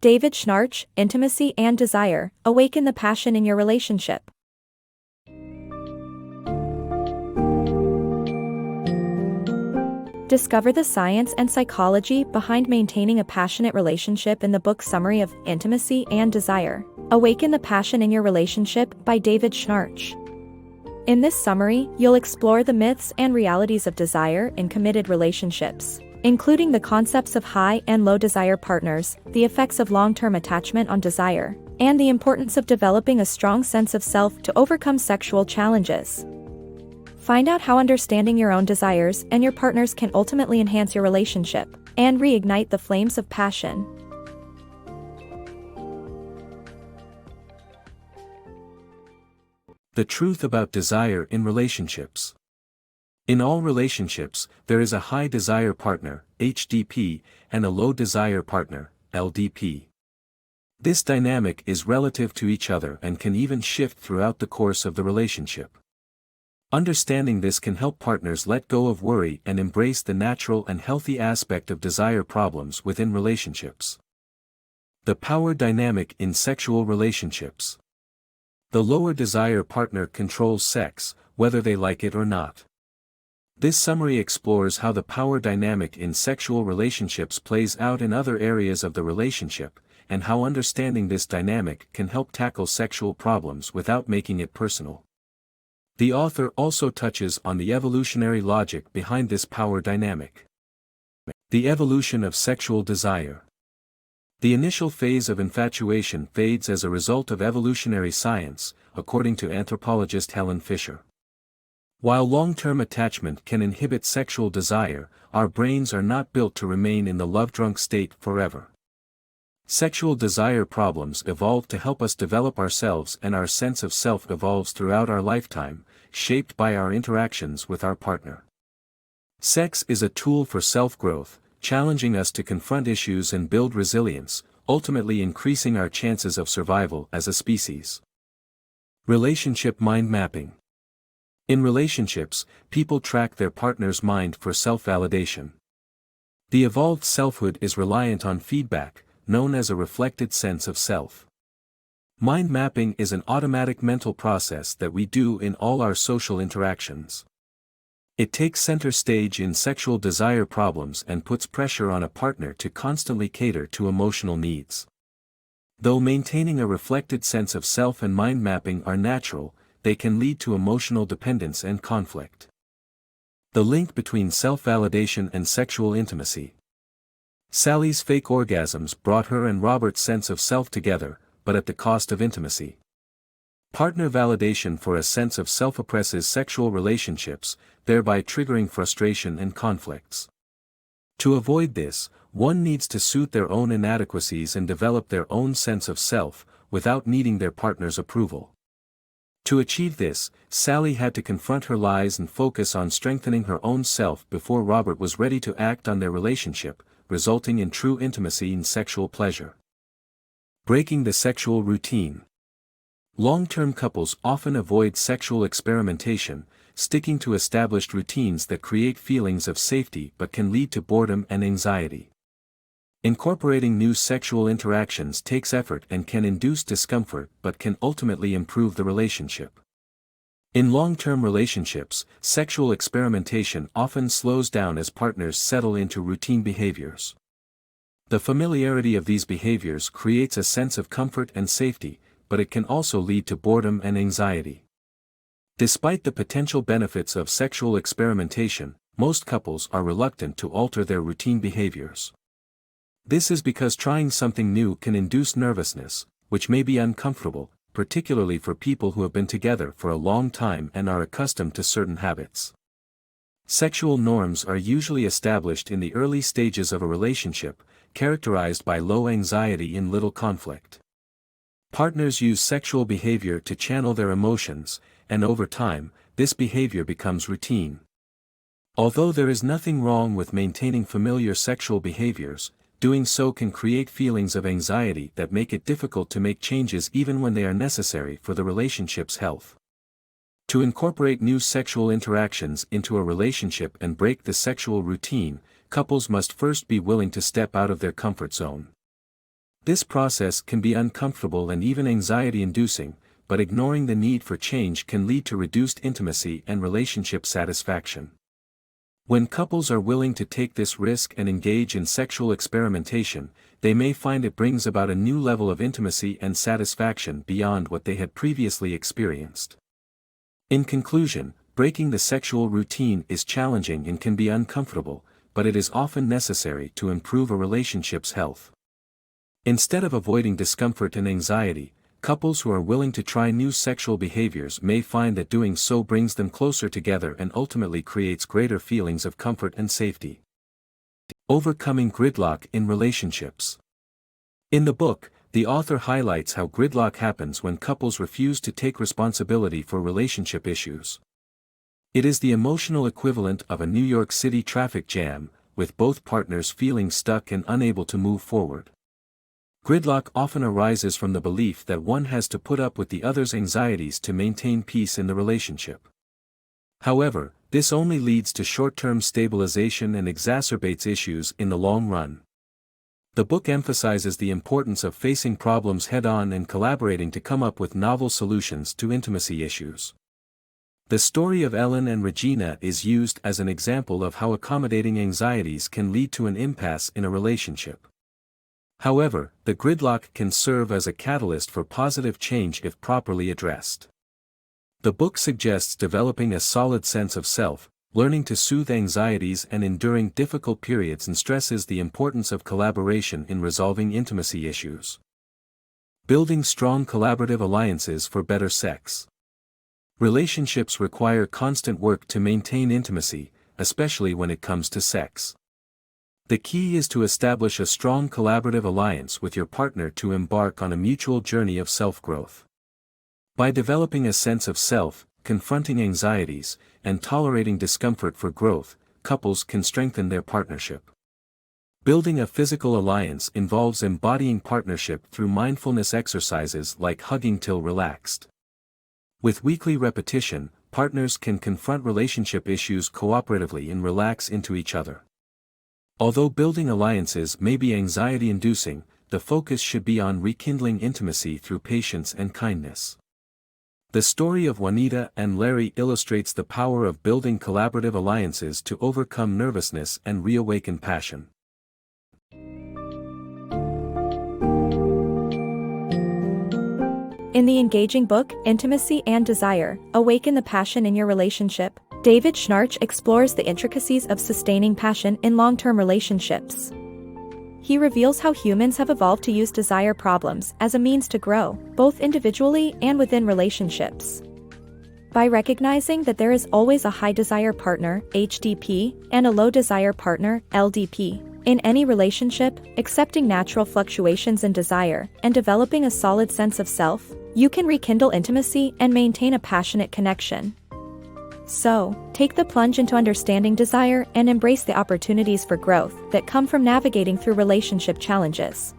David Schnarch, Intimacy and Desire, Awaken the Passion in Your Relationship. Discover the science and psychology behind maintaining a passionate relationship in the book summary of Intimacy and Desire, Awaken the Passion in Your Relationship by David Schnarch. In this summary, you'll explore the myths and realities of desire in committed relationships, including the concepts of high and low desire partners, the effects of long-term attachment on desire, and the importance of developing a strong sense of self to overcome sexual challenges. Find out how understanding your own desires and your partner's can ultimately enhance your relationship and reignite the flames of passion. The truth about desire in relationships. In all relationships, there is a high desire partner, HDP, and a low desire partner, LDP. This dynamic is relative to each other and can even shift throughout the course of the relationship. Understanding this can help partners let go of worry and embrace the natural and healthy aspect of desire problems within relationships. The power dynamic in sexual relationships. The lower desire partner controls sex, whether they like it or not. This summary explores how the power dynamic in sexual relationships plays out in other areas of the relationship, and how understanding this dynamic can help tackle sexual problems without making it personal. The author also touches on the evolutionary logic behind this power dynamic. The evolution of sexual desire. The initial phase of infatuation fades as a result of evolutionary science, according to anthropologist Helen Fisher. While long-term attachment can inhibit sexual desire, our brains are not built to remain in the love-drunk state forever. Sexual desire problems evolve to help us develop ourselves, and our sense of self evolves throughout our lifetime, shaped by our interactions with our partner. Sex is a tool for self-growth, challenging us to confront issues and build resilience, ultimately increasing our chances of survival as a species. Relationship mind mapping. In relationships, people track their partner's mind for self-validation. The evolved selfhood is reliant on feedback, known as a reflected sense of self. Mind mapping is an automatic mental process that we do in all our social interactions. It takes center stage in sexual desire problems and puts pressure on a partner to constantly cater to emotional needs. Though maintaining a reflected sense of self and mind mapping are natural, they can lead to emotional dependence and conflict. The link between self-validation and sexual intimacy. Sally's fake orgasms brought her and Robert's sense of self together, but at the cost of intimacy. Partner validation for a sense of self oppresses sexual relationships, thereby triggering frustration and conflicts. To avoid this, one needs to suit their own inadequacies and develop their own sense of self, without needing their partner's approval. To achieve this, Sally had to confront her lies and focus on strengthening her own self before Robert was ready to act on their relationship, resulting in true intimacy and sexual pleasure. Breaking the sexual routine. Long-term couples often avoid sexual experimentation, sticking to established routines that create feelings of safety but can lead to boredom and anxiety. Incorporating new sexual interactions takes effort and can induce discomfort but can ultimately improve the relationship. In long-term relationships, sexual experimentation often slows down as partners settle into routine behaviors. The familiarity of these behaviors creates a sense of comfort and safety, but it can also lead to boredom and anxiety. Despite the potential benefits of sexual experimentation, most couples are reluctant to alter their routine behaviors. This is because trying something new can induce nervousness, which may be uncomfortable, particularly for people who have been together for a long time and are accustomed to certain habits. Sexual norms are usually established in the early stages of a relationship, characterized by low anxiety and little conflict. Partners use sexual behavior to channel their emotions, and over time, this behavior becomes routine. Although there is nothing wrong with maintaining familiar sexual behaviors, doing so can create feelings of anxiety that make it difficult to make changes even when they are necessary for the relationship's health. To incorporate new sexual interactions into a relationship and break the sexual routine, couples must first be willing to step out of their comfort zone. This process can be uncomfortable and even anxiety-inducing, but ignoring the need for change can lead to reduced intimacy and relationship satisfaction. When couples are willing to take this risk and engage in sexual experimentation, they may find it brings about a new level of intimacy and satisfaction beyond what they had previously experienced. In conclusion, breaking the sexual routine is challenging and can be uncomfortable, but it is often necessary to improve a relationship's health. Instead of avoiding discomfort and anxiety, couples who are willing to try new sexual behaviors may find that doing so brings them closer together and ultimately creates greater feelings of comfort and safety. Overcoming gridlock in relationships. In the book, the author highlights how gridlock happens when couples refuse to take responsibility for relationship issues. It is the emotional equivalent of a New York City traffic jam, with both partners feeling stuck and unable to move forward. Gridlock often arises from the belief that one has to put up with the other's anxieties to maintain peace in the relationship. However, this only leads to short-term stabilization and exacerbates issues in the long run. The book emphasizes the importance of facing problems head-on and collaborating to come up with novel solutions to intimacy issues. The story of Ellen and Regina is used as an example of how accommodating anxieties can lead to an impasse in a relationship. However, the gridlock can serve as a catalyst for positive change if properly addressed. The book suggests developing a solid sense of self, learning to soothe anxieties and enduring difficult periods, and stresses the importance of collaboration in resolving intimacy issues. Building strong collaborative alliances for better sex. Relationships require constant work to maintain intimacy, especially when it comes to sex. The key is to establish a strong collaborative alliance with your partner to embark on a mutual journey of self-growth. By developing a sense of self, confronting anxieties, and tolerating discomfort for growth, couples can strengthen their partnership. Building a physical alliance involves embodying partnership through mindfulness exercises like hugging till relaxed. With weekly repetition, partners can confront relationship issues cooperatively and relax into each other. Although building alliances may be anxiety-inducing, the focus should be on rekindling intimacy through patience and kindness. The story of Juanita and Larry illustrates the power of building collaborative alliances to overcome nervousness and reawaken passion. In the engaging book, Intimacy and Desire, Awaken the Passion in Your Relationship, David Schnarch explores the intricacies of sustaining passion in long-term relationships. He reveals how humans have evolved to use desire problems as a means to grow, both individually and within relationships. By recognizing that there is always a high desire partner, HDP, and a low desire partner, LDP, in any relationship, accepting natural fluctuations in desire, and developing a solid sense of self, you can rekindle intimacy and maintain a passionate connection. So, take the plunge into understanding desire and embrace the opportunities for growth that come from navigating through relationship challenges.